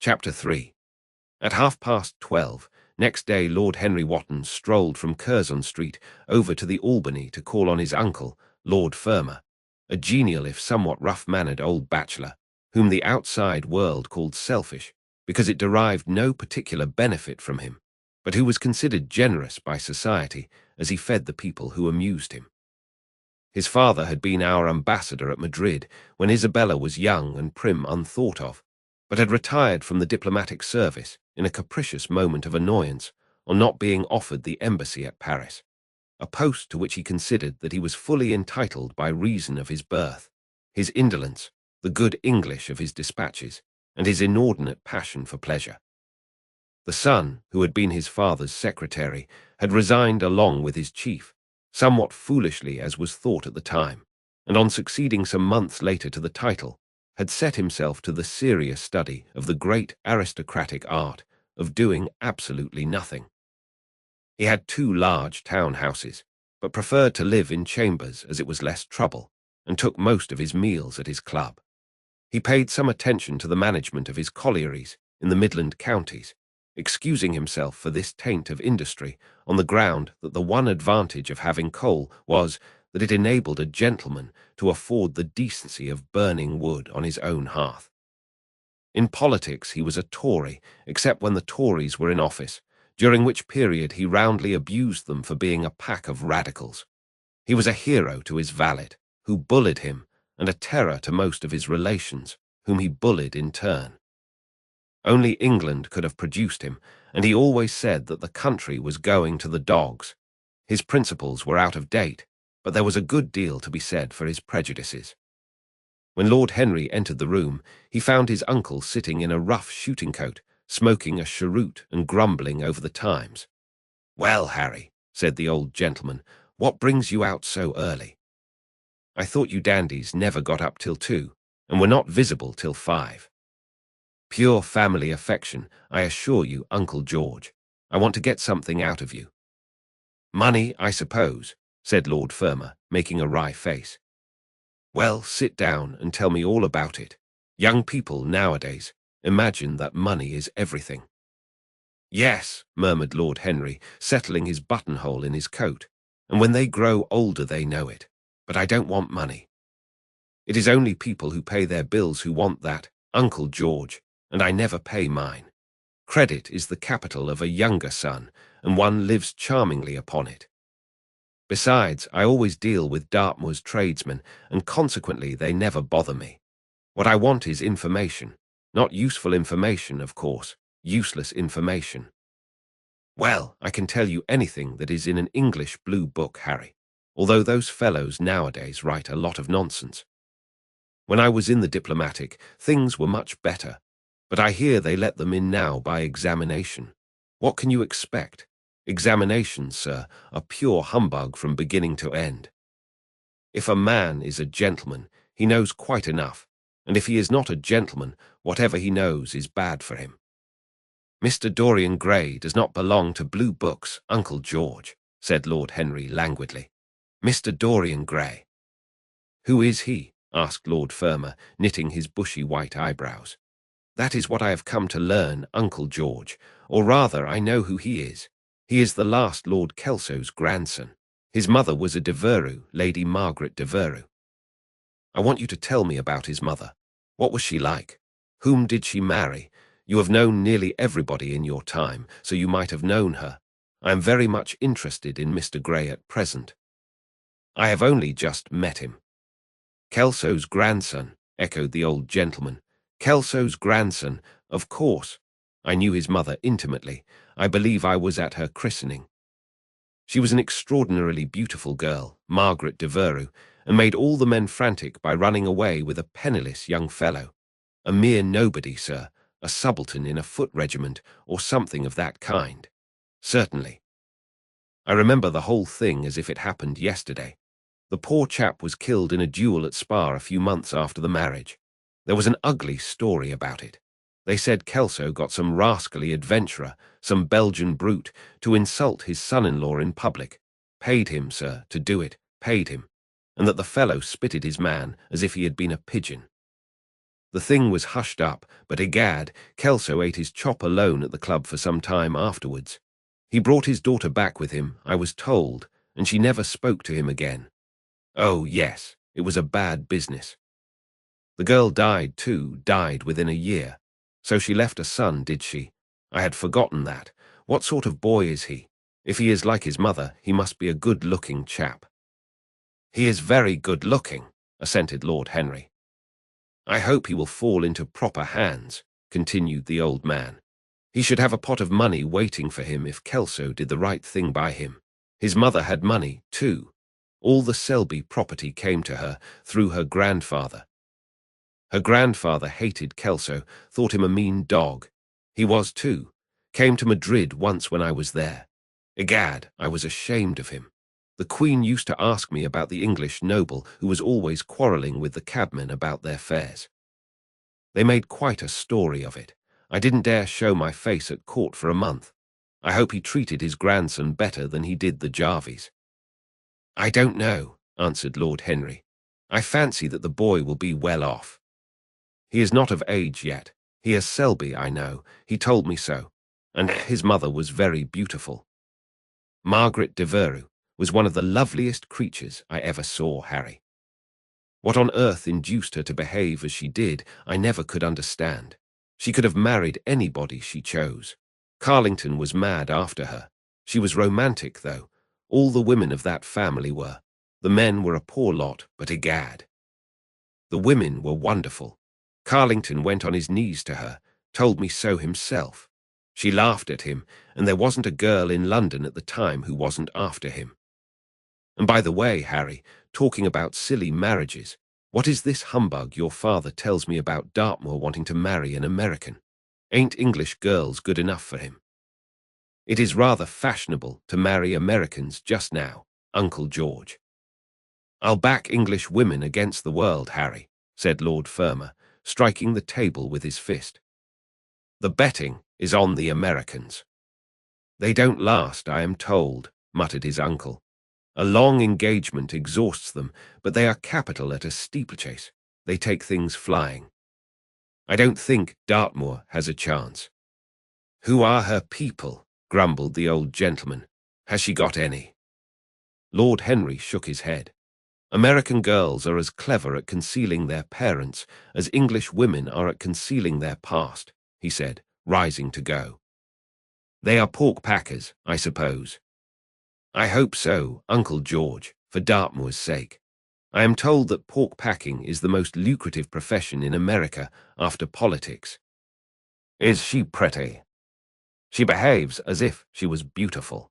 Chapter 3. At 12:30, next day Lord Henry Wotton strolled from Curzon Street over to the Albany to call on his uncle, Lord Fermor, a genial if somewhat rough-mannered old bachelor, whom the outside world called selfish because it derived no particular benefit from him, but who was considered generous by society as he fed the people who amused him. His father had been our ambassador at Madrid when Isabella was young and prim unthought of, but had retired from the diplomatic service in a capricious moment of annoyance on not being offered the embassy at Paris, a post to which he considered that he was fully entitled by reason of his birth, his indolence, the good English of his dispatches, and his inordinate passion for pleasure. The son, who had been his father's secretary, had resigned along with his chief, somewhat foolishly as was thought at the time, and on succeeding some months later to the title, had set himself to the serious study of the great aristocratic art of doing absolutely nothing. He had 2 large town houses, but preferred to live in chambers as it was less trouble, and took most of his meals at his club. He paid some attention to the management of his collieries in the Midland counties, excusing himself for this taint of industry on the ground that the one advantage of having coal was that it enabled a gentleman to afford the decency of burning wood on his own hearth. In politics he was a Tory, except when the Tories were in office, during which period he roundly abused them for being a pack of radicals. He was a hero to his valet, who bullied him, and a terror to most of his relations, whom he bullied in turn. Only England could have produced him, and he always said that the country was going to the dogs. His principles were out of date, but there was a good deal to be said for his prejudices. When Lord Henry entered the room, he found his uncle sitting in a rough shooting coat, smoking a cheroot and grumbling over the Times. "Well, Harry," said the old gentleman, "what brings you out so early? I thought you dandies never got up till 2, and were not visible till 5. Pure family affection, I assure you, Uncle George. I want to get something out of you." "Money, I suppose," said Lord Fermor, making a wry face. "Well, sit down and tell me all about it. Young people nowadays imagine that money is everything." "Yes," murmured Lord Henry, settling his buttonhole in his coat, "and when they grow older they know it. But I don't want money. It is only people who pay their bills who want that, Uncle George, and I never pay mine. Credit is the capital of a younger son, and one lives charmingly upon it. Besides, I always deal with Dartmoor's tradesmen, and consequently they never bother me. What I want is information. Not useful information, of course, useless information." "Well, I can tell you anything that is in an English blue book, Harry, although those fellows nowadays write a lot of nonsense. When I was in the diplomatic, things were much better, but I hear they let them in now by examination. What can you expect? Examinations, sir, are pure humbug from beginning to end. If a man is a gentleman, he knows quite enough, and if he is not a gentleman, whatever he knows is bad for him." "Mr. Dorian Gray does not belong to blue books, Uncle George," said Lord Henry languidly. "Mr. Dorian Gray." "Who is he?" asked Lord Fermor, knitting his bushy white eyebrows. "That is what I have come to learn, Uncle George, or rather I know who he is. He is the last Lord Kelso's grandson. His mother was a Devereux, Lady Margaret Devereux." "I want you to tell me about his mother. What was she like? Whom did she marry? You have known nearly everybody in your time, so you might have known her. I am very much interested in Mr. Gray at present. I have only just met him." "Kelso's grandson," echoed the old gentleman. "Kelso's grandson, of course. I knew his mother intimately. I believe I was at her christening. She was an extraordinarily beautiful girl, Margaret Devereux, and made all the men frantic by running away with a penniless young fellow. A mere nobody, sir, a subaltern in a foot regiment, or something of that kind. Certainly. I remember the whole thing as if it happened yesterday. The poor chap was killed in a duel at Spa a few months after the marriage. There was an ugly story about it. They said Kelso got some rascally adventurer, some Belgian brute, to insult his son-in-law in public. Paid him, sir, to do it, paid him, and that the fellow spitted his man as if he had been a pigeon. The thing was hushed up, but egad, Kelso ate his chop alone at the club for some time afterwards. He brought his daughter back with him, I was told, and she never spoke to him again. Oh, yes, it was a bad business. The girl died, too, died within a year. So she left a son, did she? I had forgotten that. What sort of boy is he? If he is like his mother, he must be a good-looking chap. He is very good-looking, assented Lord Henry. I hope he will fall into proper hands, continued the old man. He should have a pot of money waiting for him if Kelso did the right thing by him. His mother had money, too. All the Selby property came to her through her grandfather. Her grandfather hated Kelso, thought him a mean dog. He was, too. Came to Madrid once when I was there. Egad, I was ashamed of him. The Queen used to ask me about the English noble who was always quarrelling with the cabmen about their fares. They made quite a story of it. I didn't dare show my face at court for a month. I hope he treated his grandson better than he did the Jarvies. I don't know, answered Lord Henry. I fancy that the boy will be well off. He is not of age yet. He is Selby, I know. He told me so. And his mother was very beautiful. Margaret Devereux was one of the loveliest creatures I ever saw, Harry. What on earth induced her to behave as she did, I never could understand. She could have married anybody she chose. Carlington was mad after her. She was romantic, though. All the women of that family were. The men were a poor lot, but egad. The women were wonderful. Carlington went on his knees to her, told me so himself. She laughed at him, and there wasn't a girl in London at the time who wasn't after him. And by the way, Harry, talking about silly marriages, what is this humbug your father tells me about Dartmoor wanting to marry an American? Ain't English girls good enough for him? It is rather fashionable to marry Americans just now, Uncle George. I'll back English women against the world, Harry, said Lord Fermor, striking the table with his fist. The betting is on the Americans. They don't last, I am told, muttered his uncle. A long engagement exhausts them, but they are capital at a steeplechase. They take things flying. I don't think Dartmoor has a chance. Who are her people? Grumbled the old gentleman. Has she got any? Lord Henry shook his head. American girls are as clever at concealing their parents as English women are at concealing their past, he said, rising to go. They are pork packers, I suppose. I hope so, Uncle George, for Dartmoor's sake. I am told that pork packing is the most lucrative profession in America after politics. Is she pretty? She behaves as if she was beautiful.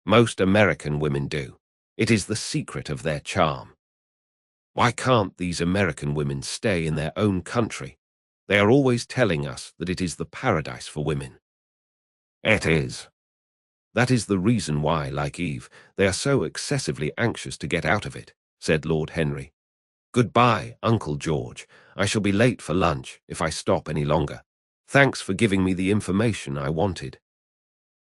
Most American women do. It is the secret of their charm. Why can't these American women stay in their own country? They are always telling us that it is the paradise for women. It is. That is the reason why, like Eve, they are so excessively anxious to get out of it, said Lord Henry. Goodbye, Uncle George. I shall be late for lunch if I stop any longer. Thanks for giving me the information I wanted.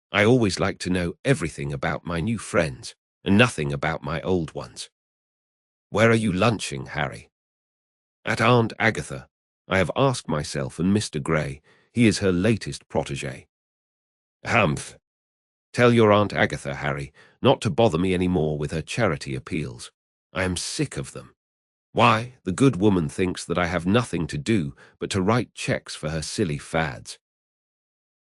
I always like to know everything about my new friends and nothing about my old ones. Where are you lunching, Harry? At Aunt Agatha. I have asked myself and Mr. Gray. He is her latest protégé. Humph. Tell your Aunt Agatha, Harry, not to bother me any more with her charity appeals. I am sick of them. Why, the good woman thinks that I have nothing to do but to write checks for her silly fads.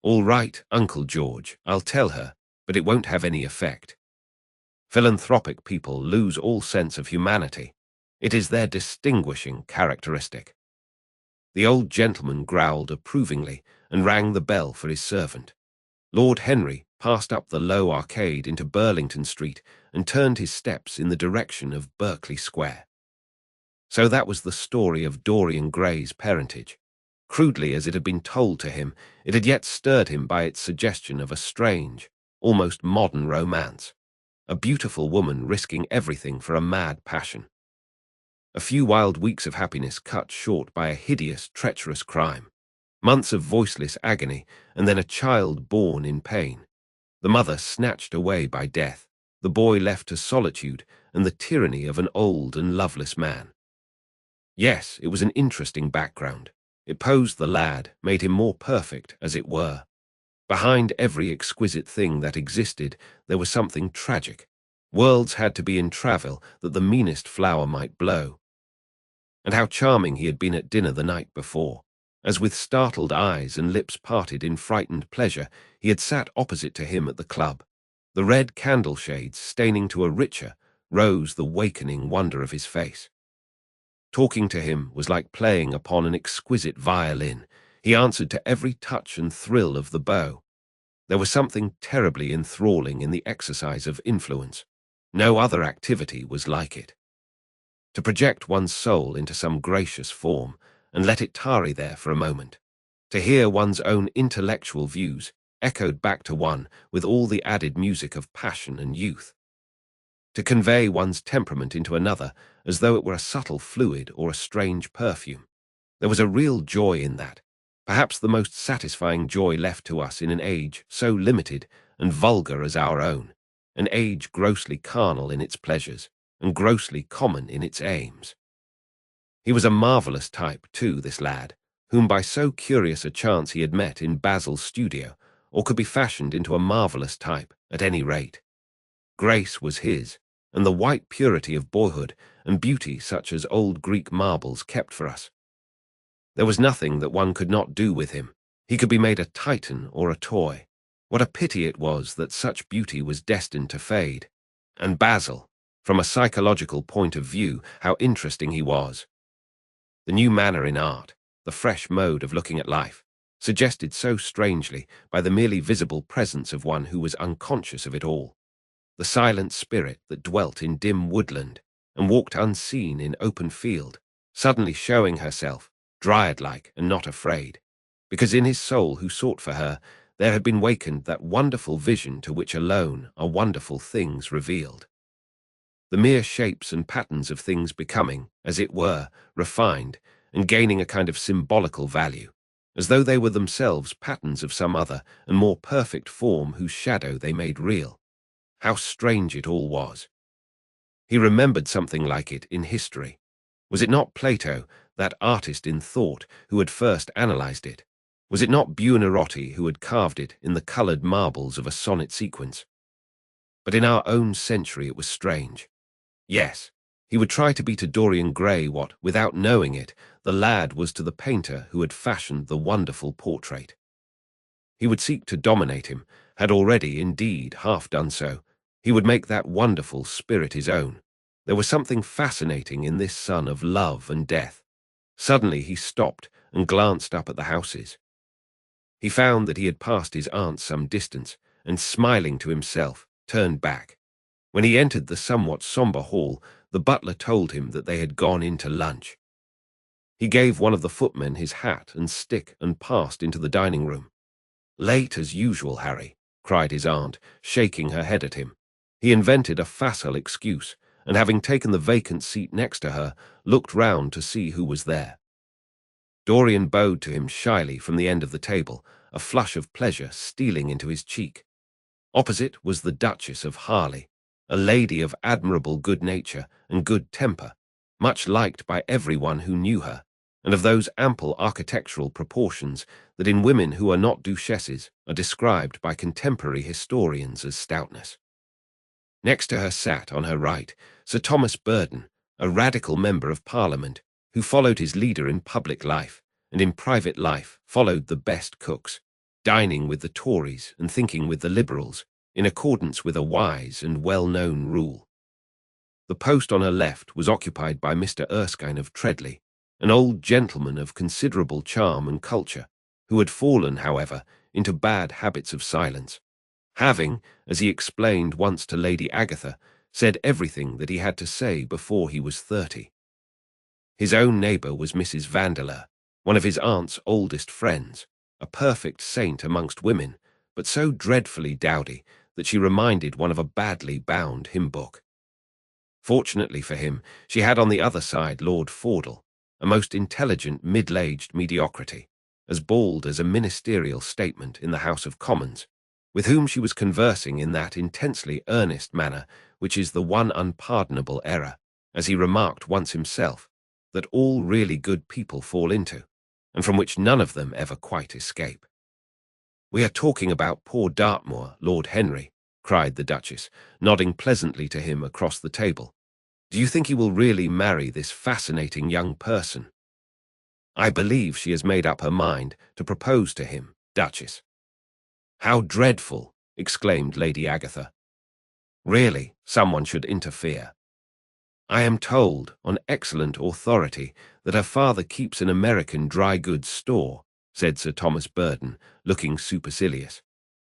All right, Uncle George, I'll tell her, but it won't have any effect. Philanthropic people lose all sense of humanity. It is their distinguishing characteristic. The old gentleman growled approvingly and rang the bell for his servant. Lord Henry passed up the low arcade into Burlington Street and turned his steps in the direction of Berkeley Square. So that was the story of Dorian Gray's parentage. Crudely as it had been told to him, it had yet stirred him by its suggestion of a strange, almost modern romance. A beautiful woman risking everything for a mad passion. A few wild weeks of happiness cut short by a hideous, treacherous crime. Months of voiceless agony, and then a child born in pain. The mother snatched away by death, the boy left to solitude and the tyranny of an old and loveless man. Yes, it was an interesting background. It posed the lad, made him more perfect, as it were. Behind every exquisite thing that existed, there was something tragic. Worlds had to be in travail that the meanest flower might blow. And how charming he had been at dinner the night before, as with startled eyes and lips parted in frightened pleasure, he had sat opposite to him at the club. The red candle shades, staining to a richer, rose the wakening wonder of his face. Talking to him was like playing upon an exquisite violin. He answered to every touch and thrill of the bow. There was something terribly enthralling in the exercise of influence. No other activity was like it. To project one's soul into some gracious form and let it tarry there for a moment. To hear one's own intellectual views echoed back to one with all the added music of passion and youth. To convey one's temperament into another as though it were a subtle fluid or a strange perfume. There was a real joy in that, perhaps the most satisfying joy left to us in an age so limited and vulgar as our own, an age grossly carnal in its pleasures and grossly common in its aims. He was a marvellous type, too, this lad, whom by so curious a chance he had met in Basil's studio, or could be fashioned into a marvellous type, at any rate. Grace was his, and the white purity of boyhood, and beauty such as old Greek marbles kept for us. There was nothing that one could not do with him. He could be made a Titan or a toy. What a pity it was that such beauty was destined to fade. And Basil, from a psychological point of view, how interesting he was. The new manner in art, the fresh mode of looking at life, suggested so strangely by the merely visible presence of one who was unconscious of it all. The silent spirit that dwelt in dim woodland and walked unseen in open field, suddenly showing herself, dryad-like and not afraid, because in his soul who sought for her there had been wakened that wonderful vision to which alone are wonderful things revealed. The mere shapes and patterns of things becoming, as it were, refined and gaining a kind of symbolical value, as though they were themselves patterns of some other and more perfect form whose shadow they made real. How strange it all was. He remembered something like it in history. Was it not Plato, that artist in thought, who had first analyzed it? Was it not Buonarroti who had carved it in the coloured marbles of a sonnet sequence? But in our own century it was strange. Yes, he would try to be to Dorian Gray what, without knowing it, the lad was to the painter who had fashioned the wonderful portrait. He would seek to dominate him, had already, indeed, half done so. He would make that wonderful spirit his own. There was something fascinating in this son of love and death. Suddenly he stopped and glanced up at the houses. He found that he had passed his aunt some distance, and smiling to himself, turned back. When he entered the somewhat sombre hall, the butler told him that they had gone in to lunch. He gave one of the footmen his hat and stick and passed into the dining room. "Late as usual, Harry," cried his aunt, shaking her head at him. He invented a facile excuse, and having taken the vacant seat next to her, looked round to see who was there. Dorian bowed to him shyly from the end of the table, a flush of pleasure stealing into his cheek. Opposite was the Duchess of Harley, a lady of admirable good nature and good temper, much liked by everyone who knew her, and of those ample architectural proportions that in women who are not duchesses are described by contemporary historians as stoutness. Next to her sat, on her right, Sir Thomas Burden, a radical member of Parliament, who followed his leader in public life, and in private life followed the best cooks, dining with the Tories and thinking with the Liberals, in accordance with a wise and well-known rule. The post on her left was occupied by Mr. Erskine of Treadley, an old gentleman of considerable charm and culture, who had fallen, however, into bad habits of silence, having, as he explained once to Lady Agatha, said everything that he had to say before he was 30. His own neighbour was Mrs. Vandeleur, one of his aunt's oldest friends, a perfect saint amongst women, but so dreadfully dowdy that she reminded one of a badly bound hymn-book. Fortunately for him, she had on the other side Lord Fordle, a most intelligent middle-aged mediocrity, as bald as a ministerial statement in the House of Commons, with whom she was conversing in that intensely earnest manner which is the one unpardonable error, as he remarked once himself, that all really good people fall into, and from which none of them ever quite escape. "We are talking about poor Dartmoor, Lord Henry," cried the Duchess, nodding pleasantly to him across the table. "Do you think he will really marry this fascinating young person?" "I believe she has made up her mind to propose to him, Duchess." "How dreadful!" exclaimed Lady Agatha. "Really, someone should interfere." "I am told, on excellent authority, that her father keeps an American dry goods store," said Sir Thomas Burden, looking supercilious.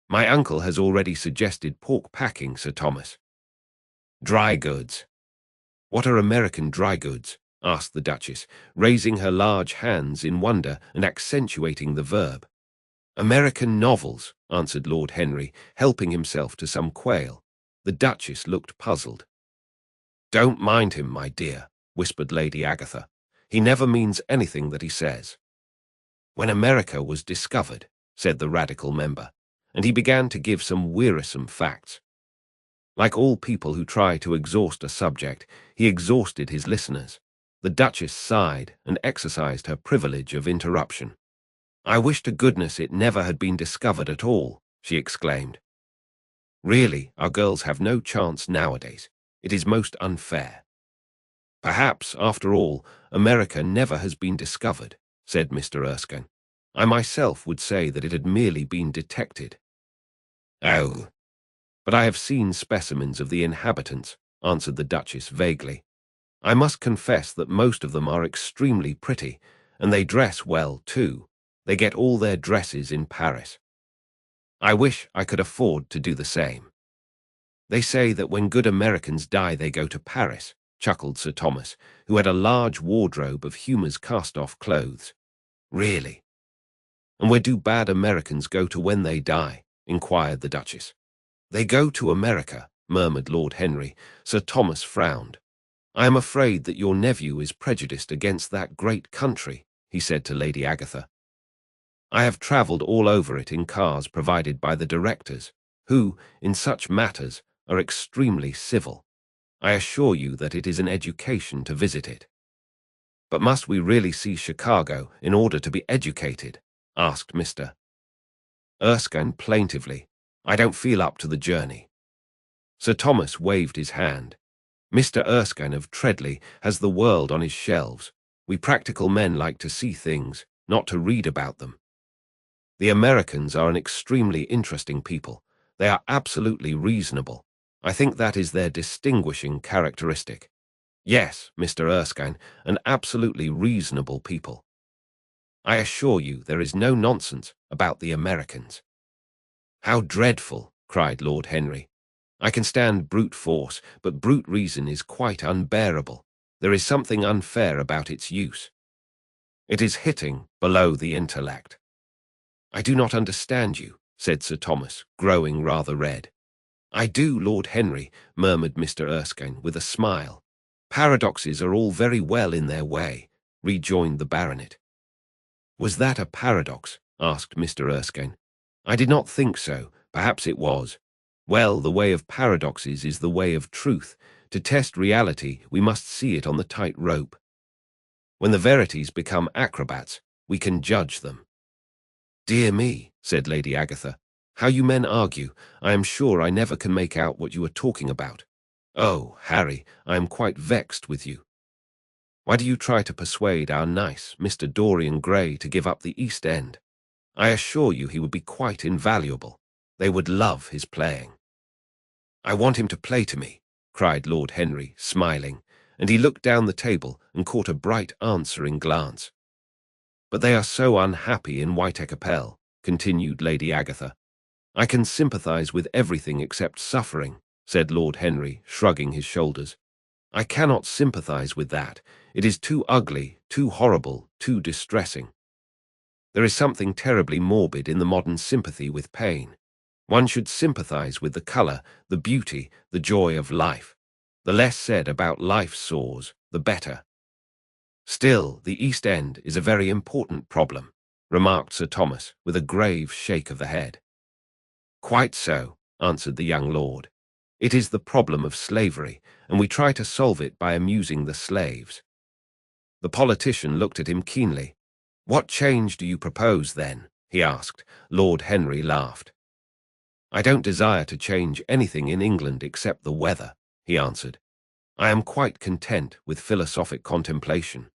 "My uncle has already suggested pork packing, Sir Thomas." "Dry goods. What are American dry goods?" asked the Duchess, raising her large hands in wonder and accentuating the verb. "American novels," answered Lord Henry, helping himself to some quail. The Duchess looked puzzled. "Don't mind him, my dear," whispered Lady Agatha. "He never means anything that he says." "When America was discovered," said the Radical member, and he began to give some wearisome facts. Like all people who try to exhaust a subject, he exhausted his listeners. The Duchess sighed and exercised her privilege of interruption. "I wish to goodness it never had been discovered at all," she exclaimed. "Really, our girls have no chance nowadays. It is most unfair." "Perhaps, after all, America never has been discovered," said Mr. Erskine. "I myself would say that it had merely been detected." "Oh, but I have seen specimens of the inhabitants," answered the Duchess vaguely. "I must confess that most of them are extremely pretty, and they dress well, too. They get all their dresses in Paris. I wish I could afford to do the same." "They say that when good Americans die they go to Paris," chuckled Sir Thomas, who had a large wardrobe of Humour's cast-off clothes. "Really? And where do bad Americans go to when they die?" inquired the Duchess. "They go to America," murmured Lord Henry. Sir Thomas frowned. "I am afraid that your nephew is prejudiced against that great country," he said to Lady Agatha. "I have travelled all over it in cars provided by the directors, who, in such matters, are extremely civil. I assure you that it is an education to visit it." "But must we really see Chicago in order to be educated?" asked Mr. Erskine plaintively. "I don't feel up to the journey." Sir Thomas waved his hand. "Mr. Erskine of Treadley has the world on his shelves. We practical men like to see things, not to read about them. The Americans are an extremely interesting people. They are absolutely reasonable. I think that is their distinguishing characteristic. Yes, Mr. Erskine, an absolutely reasonable people. I assure you there is no nonsense about the Americans." "How dreadful!" cried Lord Henry. "I can stand brute force, but brute reason is quite unbearable. There is something unfair about its use. It is hitting below the intellect." "I do not understand you," said Sir Thomas, growing rather red. "I do, Lord Henry," murmured Mr. Erskine with a smile. "Paradoxes are all very well in their way," rejoined the baronet. "Was that a paradox?" asked Mr. Erskine. "I did not think so. Perhaps it was. Well, the way of paradoxes is the way of truth. To test reality, we must see it on the tight rope. When the verities become acrobats, we can judge them." "Dear me," said Lady Agatha, "how you men argue. I am sure I never can make out what you are talking about. Oh, Harry, I am quite vexed with you. Why do you try to persuade our nice Mr. Dorian Gray to give up the East End? I assure you he would be quite invaluable. They would love his playing." "I want him to play to me," cried Lord Henry, smiling, and he looked down the table and caught a bright answering glance. "But they are so unhappy in White-Capel," continued Lady Agatha. "I can sympathize with everything except suffering," said Lord Henry, shrugging his shoulders. "I cannot sympathize with that. It is too ugly, too horrible, too distressing. There is something terribly morbid in the modern sympathy with pain. One should sympathize with the color, the beauty, the joy of life. The less said about life's sores, the better." "Still, the East End is a very important problem," remarked Sir Thomas, with a grave shake of the head. "Quite so," answered the young lord. "It is the problem of slavery, and we try to solve it by amusing the slaves." The politician looked at him keenly. "What change do you propose, then?" he asked. Lord Henry laughed. "I don't desire to change anything in England except the weather," he answered. "I am quite content with philosophic contemplation.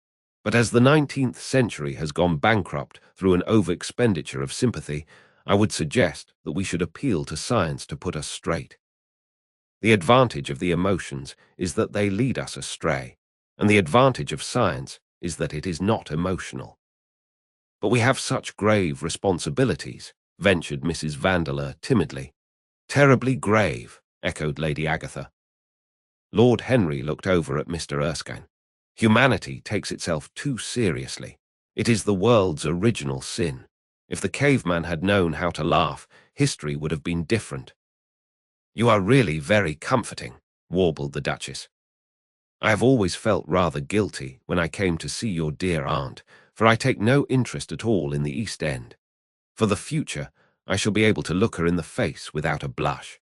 But as the 19th century has gone bankrupt through an over-expenditure of sympathy, I would suggest that we should appeal to science to put us straight. The advantage of the emotions is that they lead us astray, and the advantage of science is that it is not emotional." "But we have such grave responsibilities," ventured Mrs. Vandeleur timidly. "Terribly grave," echoed Lady Agatha. Lord Henry looked over at Mr. Erskine. "Humanity takes itself too seriously. It is the world's original sin. If the caveman had known how to laugh, history would have been different." "You are really very comforting," warbled the Duchess. "I have always felt rather guilty when I came to see your dear aunt, for I take no interest at all in the East End. For the future, I shall be able to look her in the face without a blush."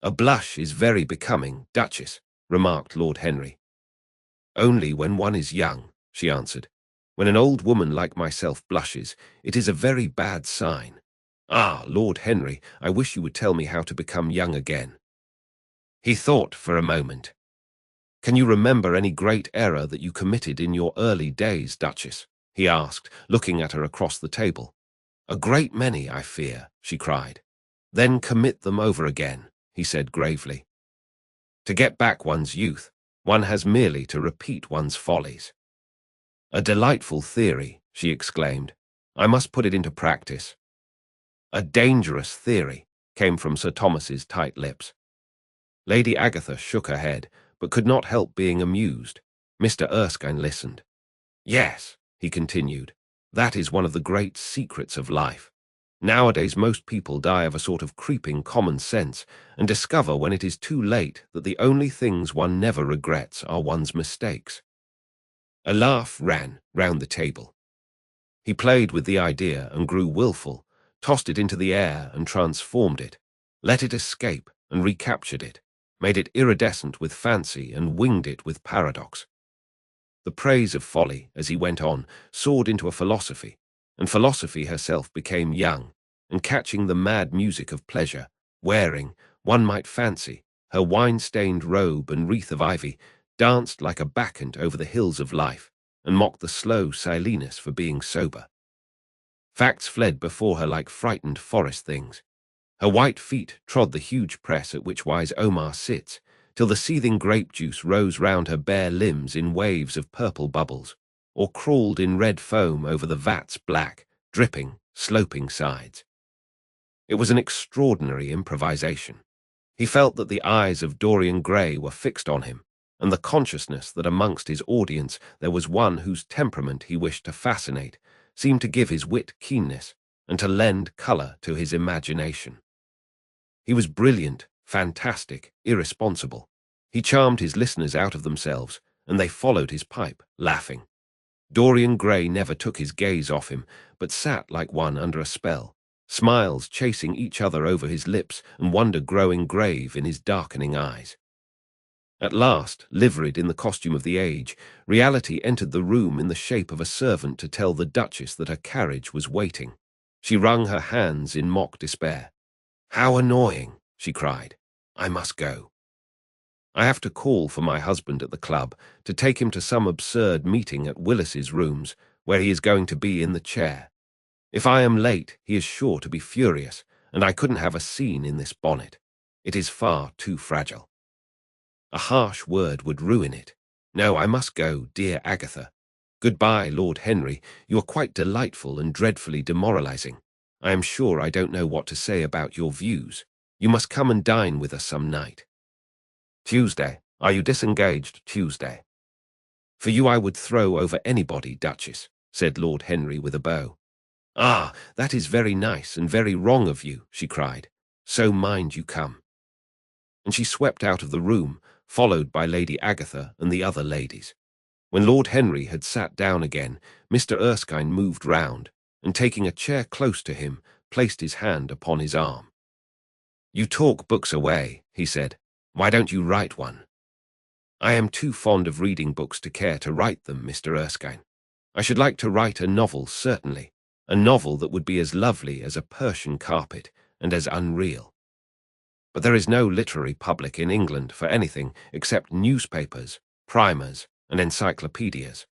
"A blush is very becoming, Duchess," remarked Lord Henry. "Only when one is young," she answered. "When an old woman like myself blushes, it is a very bad sign. Ah, Lord Henry, I wish you would tell me how to become young again." He thought for a moment. "Can you remember any great error that you committed in your early days, Duchess?" he asked, looking at her across the table. "A great many, I fear," she cried. "Then commit them over again," he said gravely. "To get back one's youth, one has merely to repeat one's follies." "A delightful theory," she exclaimed. "I must put it into practice." "A dangerous theory," came from Sir Thomas's tight lips. Lady Agatha shook her head, but could not help being amused. Mr. Erskine listened. "Yes," he continued, "that is one of the great secrets of life. Nowadays most people die of a sort of creeping common sense and discover when it is too late that the only things one never regrets are one's mistakes." A laugh ran round the table. He played with the idea and grew wilful, tossed it into the air and transformed it, let it escape and recaptured it, made it iridescent with fancy and winged it with paradox. The praise of folly, as he went on, soared into a philosophy, and philosophy herself became young, and catching the mad music of pleasure, wearing, one might fancy, her wine-stained robe and wreath of ivy, danced like a bacchant over the hills of life, and mocked the slow Silenus for being sober. Facts fled before her like frightened forest things. Her white feet trod the huge press at which wise Omar sits, till the seething grape juice rose round her bare limbs in waves of purple bubbles, or crawled in red foam over the vat's black, dripping, sloping sides. It was an extraordinary improvisation. He felt that the eyes of Dorian Gray were fixed on him, and the consciousness that amongst his audience there was one whose temperament he wished to fascinate seemed to give his wit keenness and to lend colour to his imagination. He was brilliant, fantastic, irresponsible. He charmed his listeners out of themselves, and they followed his pipe, laughing. Dorian Gray never took his gaze off him, but sat like one under a spell, smiles chasing each other over his lips and wonder growing grave in his darkening eyes. At last, liveried in the costume of the age, reality entered the room in the shape of a servant to tell the Duchess that her carriage was waiting. She wrung her hands in mock despair. "How annoying," she cried. "I must go. I have to call for my husband at the club to take him to some absurd meeting at Willis's rooms, where he is going to be in the chair. If I am late, he is sure to be furious, and I couldn't have a scene in this bonnet. It is far too fragile. A harsh word would ruin it. No, I must go, dear Agatha. Goodbye, Lord Henry. You are quite delightful and dreadfully demoralizing. I am sure I don't know what to say about your views. You must come and dine with us some night. Tuesday. Are you disengaged Tuesday? For you I would throw over anybody, Duchess, said Lord Henry with a bow. Ah, that is very nice and very wrong of you, she cried. So mind you come. And she swept out of the room, followed by Lady Agatha and the other ladies. When Lord Henry had sat down again, Mr. Erskine moved round, and taking a chair close to him, placed his hand upon his arm. "You talk books away," he said. "Why don't you write one?" I am too fond of reading books to care to write them, Mr. Erskine. I should like to write a novel, certainly, a novel that would be as lovely as a Persian carpet and as unreal. But there is no literary public in England for anything except newspapers, primers, and encyclopedias.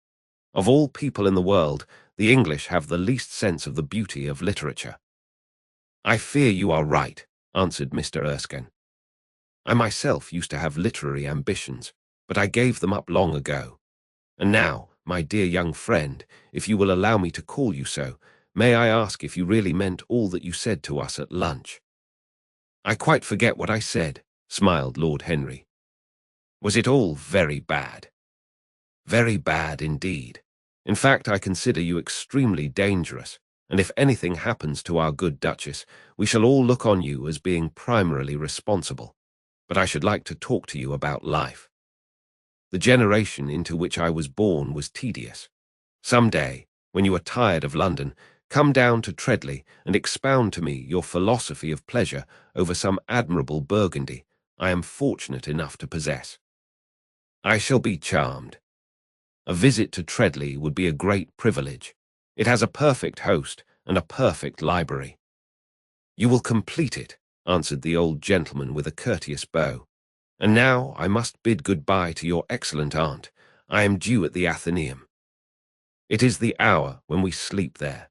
Of all people in the world, the English have the least sense of the beauty of literature. I fear you are right, answered Mr. Erskine. I myself used to have literary ambitions, but I gave them up long ago. And now, my dear young friend, if you will allow me to call you so, may I ask if you really meant all that you said to us at lunch? I quite forget what I said, smiled Lord Henry. Was it all very bad? Very bad indeed. In fact, I consider you extremely dangerous, and if anything happens to our good Duchess, we shall all look on you as being primarily responsible. But I should like to talk to you about life. The generation into which I was born was tedious. Some day, when you are tired of London, come down to Treadley and expound to me your philosophy of pleasure over some admirable Burgundy I am fortunate enough to possess. I shall be charmed. A visit to Treadley would be a great privilege. It has a perfect host and a perfect library. You will complete it, answered the old gentleman with a courteous bow. And now I must bid good-bye to your excellent aunt. I am due at the Athenaeum. It is the hour when we sleep there.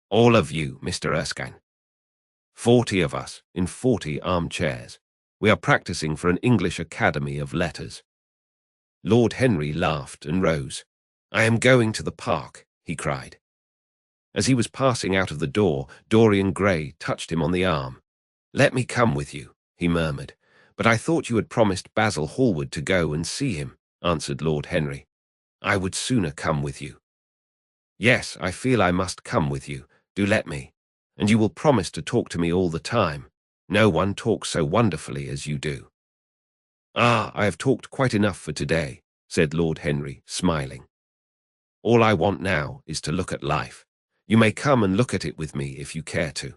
All of you, Mr. Erskine. 40 of us in 40 armchairs. We are practicing for an English Academy of Letters. Lord Henry laughed and rose. I am going to the park, he cried. As he was passing out of the door, Dorian Gray touched him on the arm. Let me come with you, he murmured. But I thought you had promised Basil Hallward to go and see him, answered Lord Henry. I would sooner come with you. Yes, I feel I must come with you. Do let me. And you will promise to talk to me all the time. No one talks so wonderfully as you do. Ah, I have talked quite enough for today, said Lord Henry, smiling. All I want now is to look at life. You may come and look at it with me if you care to.